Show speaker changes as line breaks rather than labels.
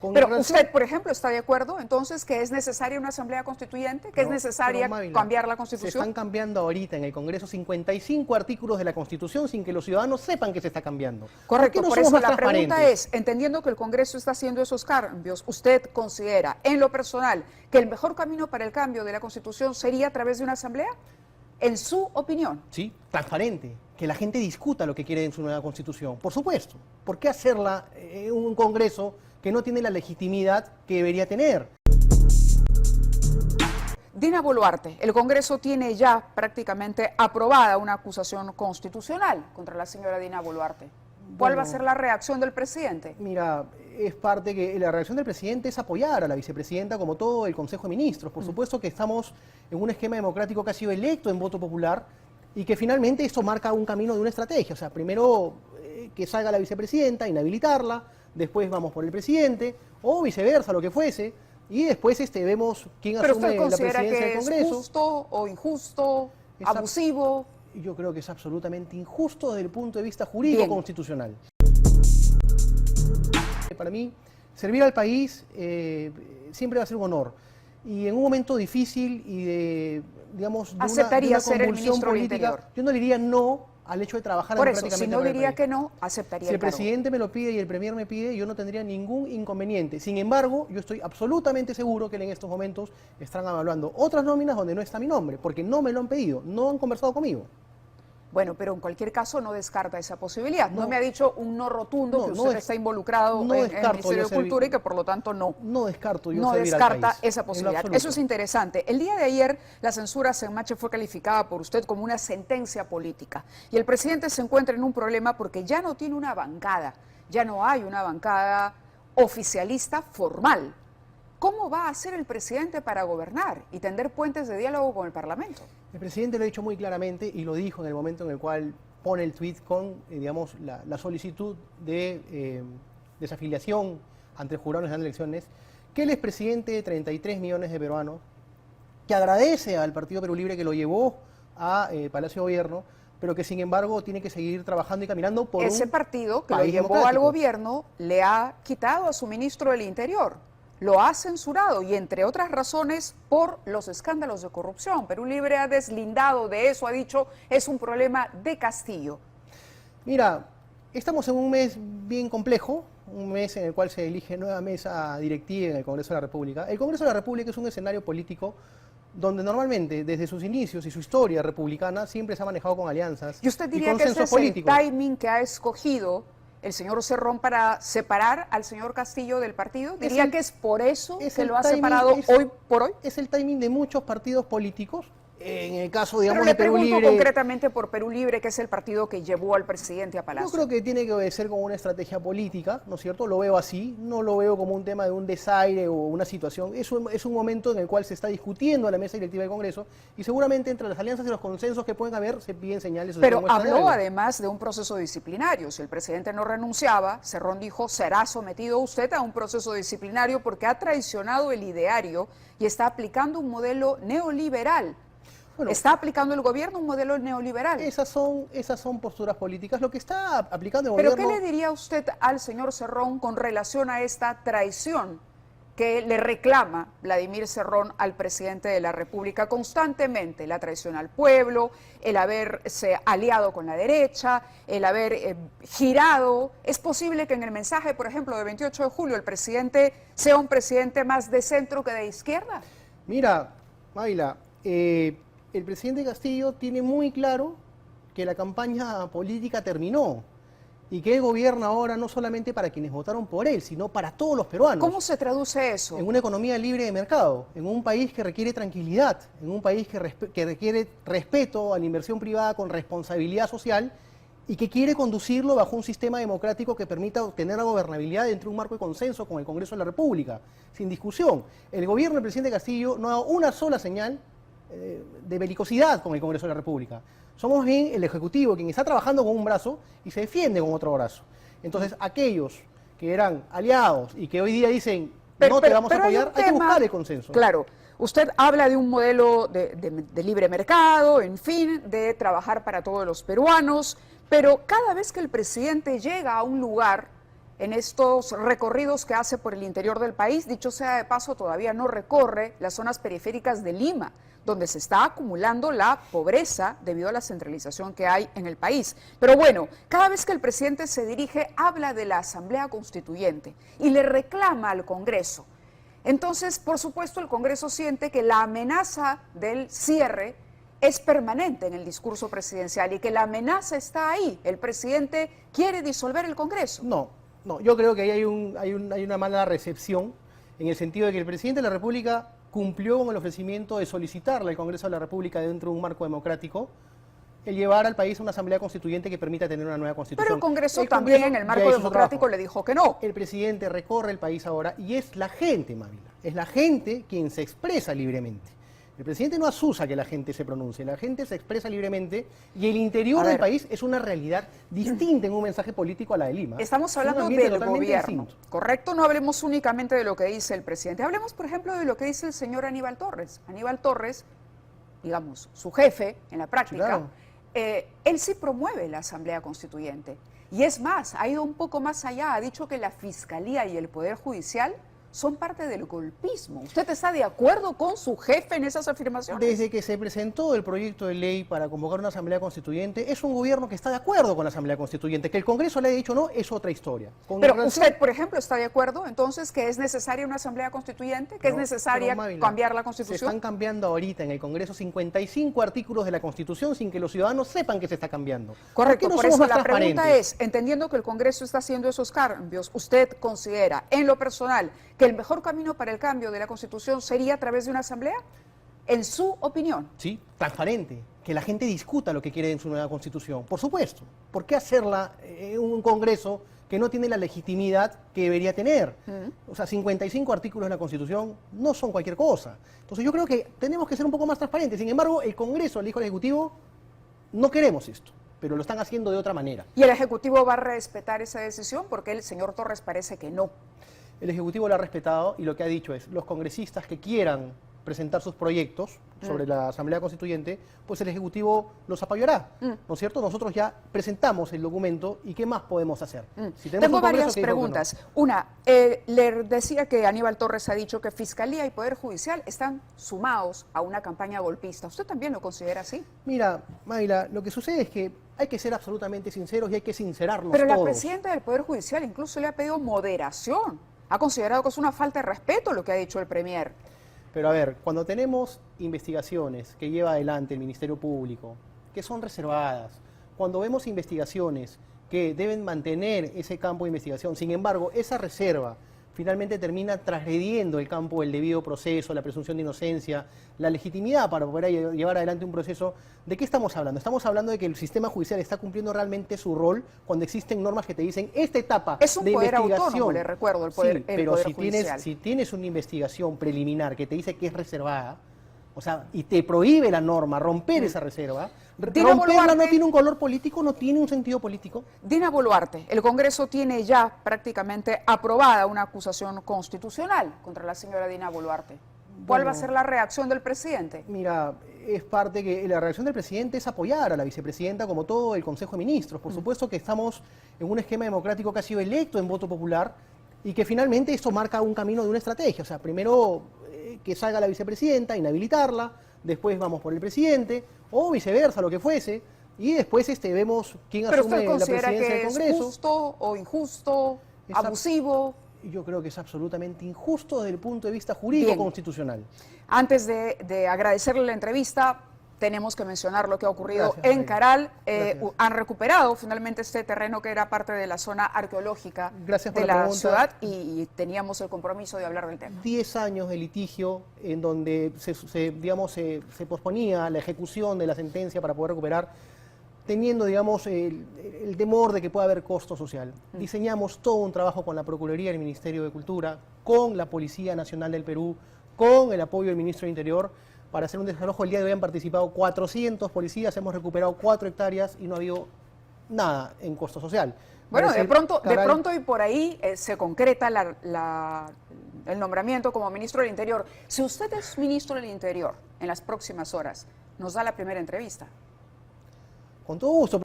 Pero usted, por ejemplo, ¿está de acuerdo entonces que es necesaria una asamblea constituyente? ¿Que es necesaria cambiar la Constitución?
Se están cambiando ahorita en el Congreso 55 artículos de la Constitución sin que los ciudadanos sepan que se está cambiando.
Correcto, por eso la pregunta es, entendiendo que el Congreso está haciendo esos cambios, ¿usted considera, en lo personal, que el mejor camino para el cambio de la Constitución sería a través de una asamblea? En su opinión.
Sí, transparente, que la gente discuta lo que quiere en su nueva Constitución. Por supuesto, ¿por qué hacerla en un Congreso que no tiene la legitimidad que debería tener?
Dina Boluarte, el Congreso tiene ya prácticamente aprobada una acusación constitucional contra la señora Dina Boluarte. ¿Cuál va a ser la reacción del presidente?
Mira, es parte que la reacción del presidente es apoyar a la vicepresidenta como todo el Consejo de Ministros. Por supuesto que estamos en un esquema democrático que ha sido electo en voto popular y que finalmente esto marca un camino de una estrategia. O sea, primero que salga la vicepresidenta, inhabilitarla, después vamos por el presidente, o viceversa, lo que fuese, y después vemos quién asume la presidencia del Congreso.
¿Es justo o injusto, abusivo?
Yo creo que es absolutamente injusto desde el punto de vista jurídico constitucional. Para mí, servir al país siempre va a ser un honor. Y en un momento difícil y de, digamos, de una
ser el ministro
política,
del Interior.
Yo no diría no al hecho de trabajar democráticamente.
Por eso, si no diría que no, aceptaría
Si el presidente me lo pide y el premier me pide, yo no tendría ningún inconveniente. Sin embargo, yo estoy absolutamente seguro que en estos momentos están evaluando otras nóminas donde no está mi nombre, porque no me lo han pedido, no han conversado conmigo.
Bueno, pero en cualquier caso no descarta esa posibilidad. No me ha dicho un no rotundo que usted está involucrado en el Ministerio de Cultura y que por lo tanto no.
No descarto yo
no
servir
descarta
al país,
esa posibilidad. Eso es interesante. El día de ayer la censura Senmache fue calificada por usted como una sentencia política. Y el presidente se encuentra en un problema porque ya no tiene una bancada. Ya no hay una bancada oficialista formal. ¿Cómo va a hacer el presidente para gobernar y tender puentes de diálogo con el Parlamento?
El presidente lo ha dicho muy claramente y lo dijo en el momento en el cual pone el tuit con, digamos, la solicitud de desafiliación ante el Jurado Nacional de Elecciones, que él es presidente de 33 millones de peruanos, que agradece al Partido Perú Libre que lo llevó a Palacio de Gobierno, pero que sin embargo tiene que seguir trabajando y caminando por
ese partido que lo llevó al gobierno le ha quitado a su ministro del Interior. Lo ha censurado y, entre otras razones, por los escándalos de corrupción. Perú Libre ha deslindado de eso, ha dicho, es un problema de Castillo.
Mira, estamos en un mes bien complejo, un mes en el cual se elige nueva mesa directiva en el Congreso de la República. El Congreso de la República es un escenario político donde normalmente, desde sus inicios y su historia republicana, siempre se ha manejado con alianzas
y usted diría que ese es el timing que ha escogido el señor Cerrón para separar al señor Castillo del partido. ¿Diría que es por eso que lo ha separado hoy por hoy?
Es el timing de muchos partidos políticos. En el caso, digamos,
de
Perú Libre...
Pero le pregunto concretamente por Perú Libre, que es el partido que llevó al presidente a Palacio.
Yo creo que tiene que obedecer como una estrategia política, ¿no es cierto? Lo veo así, no lo veo como un tema de un desaire o una situación. Es un momento en el cual se está discutiendo a la mesa directiva del Congreso y seguramente entre las alianzas y los consensos que pueden haber se piden señales.
Pero habló además de un proceso disciplinario. Si el presidente no renunciaba, Cerrón dijo, será sometido usted a un proceso disciplinario porque ha traicionado el ideario y está aplicando un modelo neoliberal. Bueno, ¿está aplicando el gobierno un modelo neoliberal?
Esas son posturas políticas. Lo que está aplicando el gobierno...
¿Pero qué le diría usted al señor Cerrón con relación a esta traición que le reclama Vladimir Cerrón al presidente de la República constantemente? La traición al pueblo, el haberse aliado con la derecha, el haber girado. ¿Es posible que en el mensaje, por ejemplo, del 28 de julio, el presidente sea un presidente más de centro que de izquierda?
Mira, Mayla, el presidente Castillo tiene muy claro que la campaña política terminó y que él gobierna ahora no solamente para quienes votaron por él, sino para todos los peruanos.
¿Cómo se traduce eso?
En una economía libre de mercado, en un país que requiere tranquilidad, en un país que requiere respeto a la inversión privada con responsabilidad social y que quiere conducirlo bajo un sistema democrático que permita obtener la gobernabilidad dentro de un marco de consenso con el Congreso de la República, sin discusión. El gobierno del presidente Castillo no ha dado una sola señal de belicosidad con el Congreso de la República. Somos bien el Ejecutivo quien está trabajando con un brazo y se defiende con otro brazo. Entonces, aquellos que eran aliados y que hoy día dicen no te vamos a apoyar, hay que buscar el consenso.
Claro, usted habla de un modelo de libre mercado, en fin, de trabajar para todos los peruanos, pero cada vez que el presidente llega a un lugar en estos recorridos que hace por el interior del país. Dicho sea de paso, todavía no recorre las zonas periféricas de Lima, donde se está acumulando la pobreza debido a la centralización que hay en el país. Pero bueno, cada vez que el presidente se dirige, habla de la Asamblea Constituyente y le reclama al Congreso. Entonces, por supuesto, el Congreso siente que la amenaza del cierre es permanente en el discurso presidencial y que la amenaza está ahí. El presidente quiere disolver el Congreso.
No, yo creo que ahí hay una mala recepción, en el sentido de que el presidente de la República cumplió con el ofrecimiento de solicitarle al Congreso de la República, dentro de un marco democrático, el llevar al país a una asamblea constituyente que permita tener una nueva constitución.
Pero el Congreso también en el marco democrático le dijo que no.
El presidente recorre el país ahora y es la gente, Mávila, es la gente quien se expresa libremente. El presidente no asusa que la gente se pronuncie, la gente se expresa libremente y el interior del país es una realidad distinta en un mensaje político a la de Lima.
Estamos hablando del gobierno, ¿correcto? No hablemos únicamente de lo que dice el presidente. Hablemos, por ejemplo, de lo que dice el señor Aníbal Torres. Aníbal Torres, digamos, su jefe en la práctica,
Claro.
Él sí promueve la Asamblea Constituyente. Y es más, ha ido un poco más allá, ha dicho que la Fiscalía y el Poder Judicial son parte del golpismo. ¿Usted está de acuerdo con su jefe en esas afirmaciones?
Desde que se presentó el proyecto de ley para convocar una asamblea constituyente, es un gobierno que está de acuerdo con la asamblea constituyente. Que el Congreso le haya dicho no es otra historia.
Pero usted, por ejemplo, está de acuerdo entonces que es necesaria una asamblea constituyente, que es necesaria cambiar la Constitución.
Se están cambiando ahorita en el Congreso 55 artículos de la Constitución sin que los ciudadanos sepan que se está cambiando.
Correcto, por eso la pregunta es, entendiendo que el Congreso está haciendo esos cambios, ¿usted considera en lo personal que el mejor camino para el cambio de la Constitución sería a través de una asamblea? En su opinión.
Sí, transparente, que la gente discuta lo que quiere en su nueva Constitución. Por supuesto, ¿por qué hacerla en un Congreso que no tiene la legitimidad que debería tener? O sea, 55 artículos de la Constitución no son cualquier cosa. Entonces yo creo que tenemos que ser un poco más transparentes. Sin embargo, el Congreso le dijo al Ejecutivo, no queremos esto, pero lo están haciendo de otra manera.
¿Y el Ejecutivo va a respetar esa decisión? Porque el señor Torres parece que no.
El Ejecutivo lo ha respetado y lo que ha dicho es, los congresistas que quieran presentar sus proyectos sobre la Asamblea Constituyente, pues el Ejecutivo los apoyará, ¿no es cierto? Nosotros ya presentamos el documento y ¿qué más podemos hacer? Si
tengo varias preguntas. Una, le decía que Aníbal Torres ha dicho que Fiscalía y Poder Judicial están sumados a una campaña golpista. ¿Usted también lo considera así?
Mira, Mayla, lo que sucede es que hay que ser absolutamente sinceros y hay que sincerarnos
Pero
todos.
la presidenta del Poder Judicial incluso le ha pedido moderación. Ha considerado que es una falta de respeto lo que ha dicho el Premier.
Pero a ver, cuando tenemos investigaciones que lleva adelante el Ministerio Público, que son reservadas, cuando vemos investigaciones que deben mantener ese campo de investigación, sin embargo, esa reserva finalmente termina transgrediendo el campo del debido proceso, la presunción de inocencia, la legitimidad para poder llevar adelante un proceso, ¿de qué estamos hablando? Estamos hablando de que el sistema judicial está cumpliendo realmente su rol cuando existen normas que te dicen esta etapa
es un
de
poder
investigación.
Autónomo, le recuerdo, el poder,
sí, pero
el poder
si tienes una investigación preliminar que te dice que es reservada, o sea, y te prohíbe la norma romper esa reserva, romperla no tiene un color político, no tiene un sentido político.
Dina Boluarte, el Congreso tiene ya prácticamente aprobada una acusación constitucional contra la señora Dina Boluarte. ¿Cuál va a ser la reacción del presidente?
Mira, es parte que la reacción del presidente es apoyar a la vicepresidenta como todo el Consejo de Ministros. Por supuesto que estamos en un esquema democrático que ha sido electo en voto popular y que finalmente esto marca un camino de una estrategia. O sea, primero que salga la vicepresidenta, inhabilitarla, después vamos por el presidente, o viceversa, lo que fuese, y después vemos quién asume la presidencia del Congreso.
¿Es justo o injusto, abusivo?
Yo creo que es absolutamente injusto desde el punto de vista jurídico constitucional.
Antes de agradecerle la entrevista, tenemos que mencionar lo que ha ocurrido en Caral. Han recuperado finalmente este terreno que era parte de la zona arqueológica de la ciudad y teníamos el compromiso de hablar del tema.
10 años de litigio en donde se posponía la ejecución de la sentencia para poder recuperar, teniendo, digamos, el temor de que pueda haber costo social. Diseñamos todo un trabajo con la Procuraduría del Ministerio de Cultura, con la Policía Nacional del Perú, con el apoyo del Ministro del Interior, para hacer un desalojo. El día de hoy han participado 400 policías, hemos recuperado 4 hectáreas y no ha habido nada en costo social.
Bueno, de pronto y por ahí se concreta el nombramiento como Ministro del Interior. Si usted es Ministro del Interior en las próximas horas, nos da la primera entrevista.
Con todo gusto.